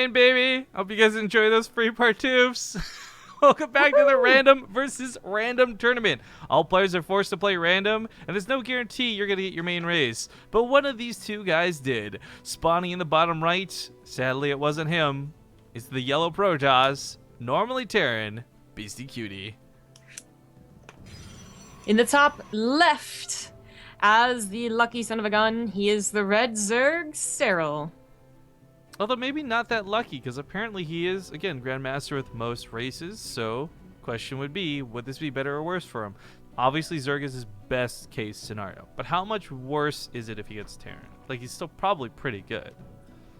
rain, baby. Hope you guys enjoy those free partoofs. Welcome back to the random versus random tournament. All players are forced to play random, and there's no guarantee you're going to get your main race. But one of these two guys did. Spawning in the bottom right, sadly it wasn't him. It's the yellow Protoss, normally Terran, Beastyqt. In the top left, as the lucky son of a gun, he is the red Zerg Serral. Although maybe not that lucky, because apparently he is, again, Grandmaster with most races, so question would be, would this be better or worse for him? Obviously, Zerg is his best case scenario, but how much worse is it if he gets Terran? Like, he's still probably pretty good.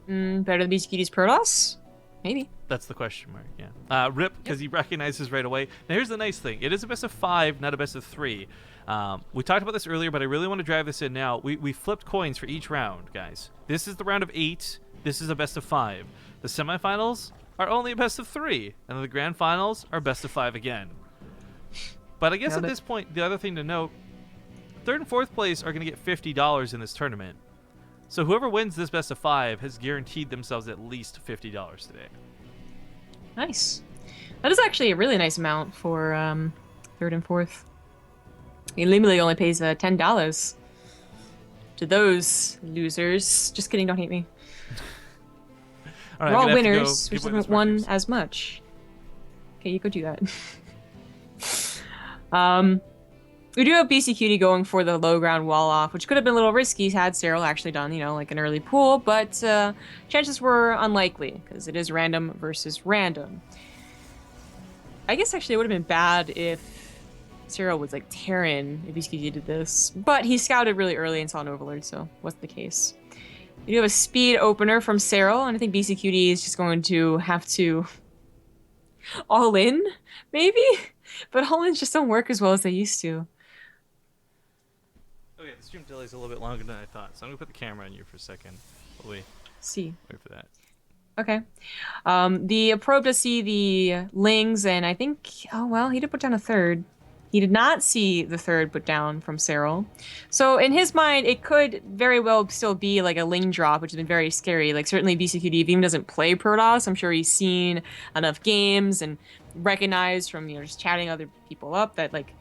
Better than Beastyqt's Protoss? Maybe. That's the question mark, yeah. Rip, because he recognizes right away. Now, here's the nice thing. It is a best of 5, not a best of 3. We talked about this earlier, but I really want to drive this in now. We flipped coins for each round, guys. This is the round of 8. This is a best of 5. The semifinals are only a best of 3, and then the grand finals are best of 5 again. But I guess at this point, the other thing to note, 3rd and 4th place are going to get $50 in this tournament. So whoever wins this best of 5 has guaranteed themselves at least $50 today. Nice. That is actually a really nice amount for 3rd and 4th. He literally only pays $10 to those losers. Just kidding, don't hate me. Right, we're all winners. We just haven't won as much. Okay, you go do that. We do have Beastyqt going for the low ground wall off, which could have been a little risky had Serral actually done, like an early pool, but chances were unlikely because it is random versus random. I guess actually it would have been bad if Serral was like Terran if Beastyqt did this, but he scouted really early and saw an overlord, so wasn't the case. We do have a speed opener from Serral, and I think Beastyqt is just going to have to all in, maybe? But all-ins just don't work as well as they used to. Okay, the stream delay is a little bit longer than I thought, so I'm going to put the camera on you for a second while we wait for that. Okay. The probe does see the Lings, and I think, oh well, he did put down a 3rd. He did not see the 3rd put down from Serral. So in his mind, it could very well still be like a Ling drop, which has been very scary. Like certainly Beastyqt, if he even doesn't play Protoss, I'm sure he's seen enough games and recognized from, just chatting other people up that like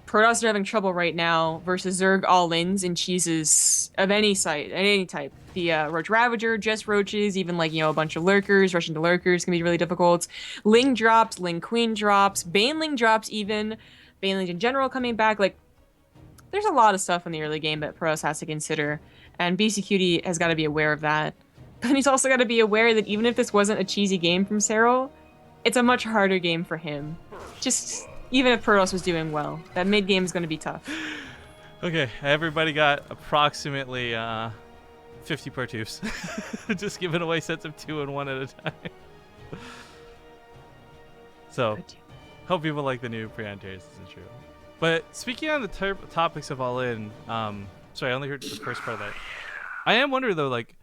Protoss are having trouble right now versus Zerg all-ins and cheeses of any site, any type. The Roach Ravager, just Roaches, even like, a bunch of Lurkers, rushing to Lurkers can be really difficult. Ling drops, Ling Queen drops, Baneling drops even, Baneling in general coming back. Like, there's a lot of stuff in the early game that Protoss has to consider, and Beastyqt has got to be aware of that. But he's also got to be aware that even if this wasn't a cheesy game from Serral, it's a much harder game for him. Just even if Protoss was doing well, that mid game is going to be tough. Okay, everybody got approximately 50 partoofs. Just giving away sets of 2 and 1 at a time. So, hope people like the new pre-antares, this is true. But speaking on the topics of all-in, sorry, I only heard the first part of that. I am wondering though, like,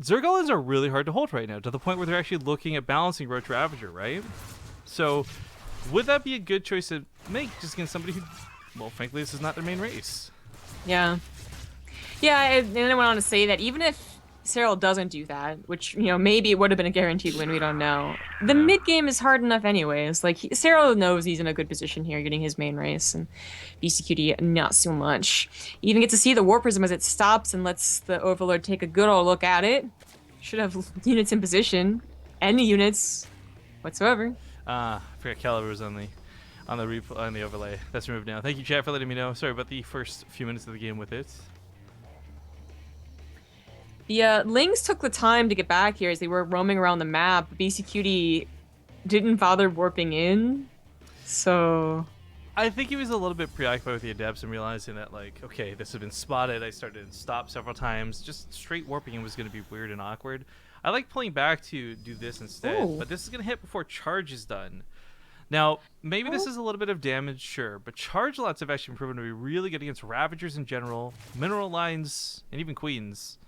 Zerg all-ins are really hard to hold right now, to the point where they're actually looking at balancing Roach Ravager, right? So, would that be a good choice to make just against somebody who, well, frankly, this is not their main race? Yeah. Yeah, and then I went on to say that even if Serral doesn't do that, which, maybe it would have been a guaranteed win, we don't know. The mid game is hard enough anyways. Like, Serral knows he's in a good position here, getting his main race, and Beastyqt not so much. You even get to see the War Prism as it stops and lets the Overlord take a good old look at it. Should have units in position. Any units whatsoever. I forgot Caliber was on the overlay. That's removed now. Thank you, chat, for letting me know. Sorry about the first few minutes of the game with it. The Lings took the time to get back here as they were roaming around the map. Beastyqt didn't bother warping in, so I think he was a little bit preoccupied with the Adepts and realizing that, like, okay, this has been spotted. I started to stop several times. Just straight warping in was going to be weird and awkward. I like pulling back to do this instead, but this is going to hit before charge is done. Now, maybe this is a little bit of damage, sure, but charge lots have actually been proven to be really good against Ravagers in general, Mineral Lines, and even Queens.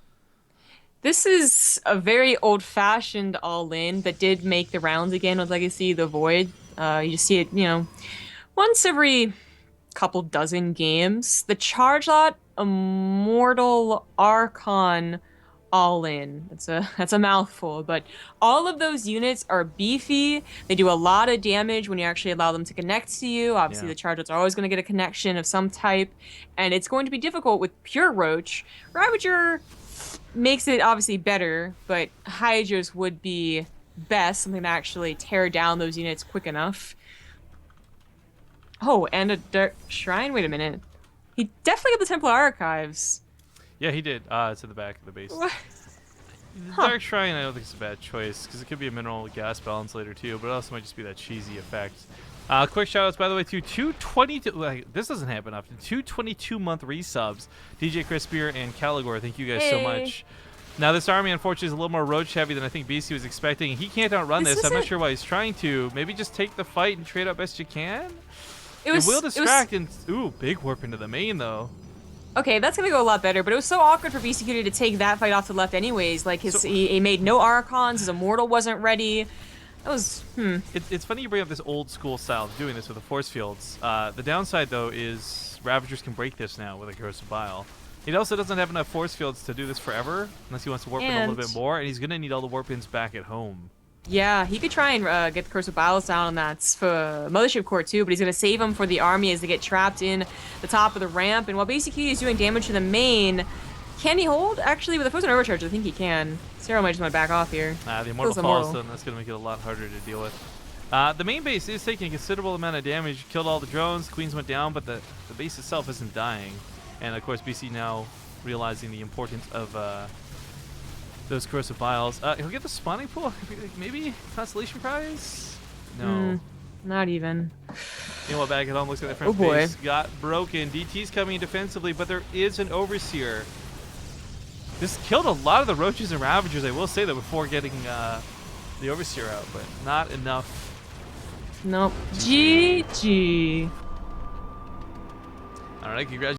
This is a very old-fashioned all-in that did make the rounds again with Legacy the Void. You just see it, once every couple dozen games. The charge lot, Immortal Archon all in. That's a mouthful, but all of those units are beefy. They do a lot of damage when you actually allow them to connect to you. Obviously, Yeah. the charges are always going to get a connection of some type, and it's going to be difficult with pure Roach. Ravager makes it obviously better, but Hydras would be best, something to actually tear down those units quick enough. Oh, and a Dark Shrine? Wait a minute. He definitely got the Templar Archives. Yeah, he did. It's in the back of the base. What? The Huh. Dark Shrine, I don't think it's a bad choice because it could be a mineral gas balance later too, but it also might just be that cheesy effect. Quick shout outs, by the way, to 222. Like, this doesn't happen often. 222-month resubs. DJ Crispier and Caligor, thank you guys so Hey. much. Now, this army, unfortunately, is a little more roach heavy than I think BC was expecting. He can't outrun This this. I'm not isn't- sure why he's trying to. Maybe just take the fight and trade out best you can? It was, will it was distract and. Ooh, big warp into the main, though. okay. That's gonna go a lot better, but it was so awkward for Beastyqt to take that fight off to the left, anyways. Like he made no Archons, his Immortal wasn't ready. That was It's funny you bring up this old school style of doing this with the force fields. The downside, though, is Ravagers can break this now with a Corrosive Bile. He also doesn't have enough force fields to do this forever, unless he wants to warp in a little bit more, and he's going to need all the warp ins back at home. Yeah, he could try and get the Curse of Biles down on that for Mothership Core too, but he's going to save him for the army as they get trapped in the top of the ramp. And while Beastyqt is doing damage to the main, can he hold? Actually, with the Frozen Overcharge, I think he can. Serral might just want to back off here. The Immortal Kills falls, Immortal. then that's going to make it a lot harder to deal with. The main base is taking a considerable amount of damage. Killed all the drones, Queens went down, but the base itself isn't dying. And of course, BC now realizing the importance of those Corrosive Biles. He'll get the spawning pool? Maybe? Constellation Prize? No. Not even. You know what, back at home, looks like the French Oh, boy. base got broken. DT's coming in defensively, but there is an Overseer. This killed a lot of the Roaches and Ravagers, I will say that, before getting the Overseer out, but not enough. Nope. GG. All right, congratulations.